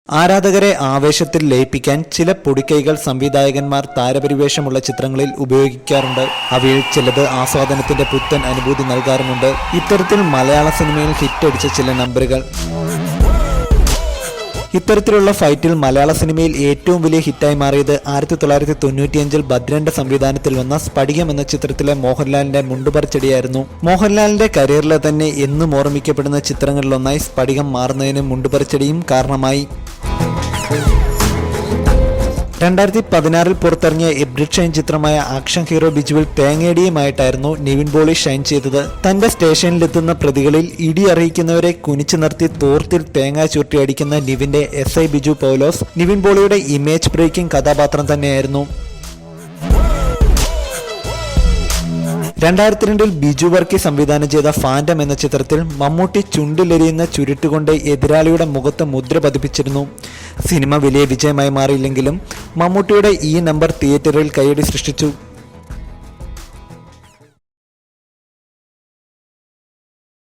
ആരാധകരെ ആവേശത്തിൽ ലയിപ്പിക്കാൻ ചില പൊടിക്കൈകൾ സംവിധായകന്മാർ താരപരിവേഷമുള്ള ചിത്രങ്ങളിൽ ഉപയോഗിക്കാറുണ്ട്. അവയിൽ ചിലത് ആസ്വാദനത്തിന്റെ പുത്തൻ അനുഭൂതി നൽകാറുമുണ്ട്. ഇത്തരത്തിൽ മലയാള സിനിമയിൽ ഹിറ്റടിച്ച ചില നമ്പറുകൾ. ഇത്തരത്തിലുള്ള ഫൈറ്റിൽ മലയാള സിനിമയിൽ ഏറ്റവും വലിയ ഹിറ്റായി മാറിയത് 1995 ഭദ്രന്റെ സംവിധാനത്തിൽ വന്ന സ്ഫടികം എന്ന ചിത്രത്തിലെ മോഹൻലാലിന്റെ മുണ്ടുപറിച്ചടിയായിരുന്നു. മോഹൻലാലിന്റെ കരിയറിലെ തന്നെ എന്നും ഓർമ്മിക്കപ്പെടുന്ന ചിത്രങ്ങളിലൊന്നായി സ്ഫടികം മാറുന്നതിന് മുണ്ടുപറിച്ചടിയും കാരണമായി. 2016 പുറത്തിറങ്ങിയ എബ്രിഡ് ഷൈൻ ചിത്രമായ ആക്ഷൻ ഹീറോ ബിജുവിൽ തേങ്ങേടിയുമായിട്ടായിരുന്നു നിവിൻ പോളി ഷൈൻ ചെയ്തത്. തന്റെ സ്റ്റേഷനിലെത്തുന്ന പ്രതികളിൽ ഇടി അറിയിക്കുന്നവരെ കുനിച്ചു നിർത്തി തോർത്തിൽ തേങ്ങ ചുരുട്ടി അടിക്കുന്ന നിവിന്റെ SI ബിജു പൗലോസ് നിവിൻ പോളിയുടെ ഇമേജ് ബ്രേക്കിംഗ് കഥാപാത്രം തന്നെയായിരുന്നു. 2002 ബിജു വർക്കി സംവിധാനം ചെയ്ത ഫാൻറ്റം എന്ന ചിത്രത്തിൽ മമ്മൂട്ടി ചുണ്ടിലെരിയുന്ന ചുരുട്ടുകൊണ്ട് എതിരാളിയുടെ മുഖത്ത് മുദ്ര പതിപ്പിച്ചിരുന്നു. സിനിമ വലിയ വിജയമായി മാറിയില്ലെങ്കിലും മമ്മൂട്ടിയുടെ ഈ നമ്പർ തിയേറ്ററിൽ കയ്യടി സൃഷ്ടിച്ചു.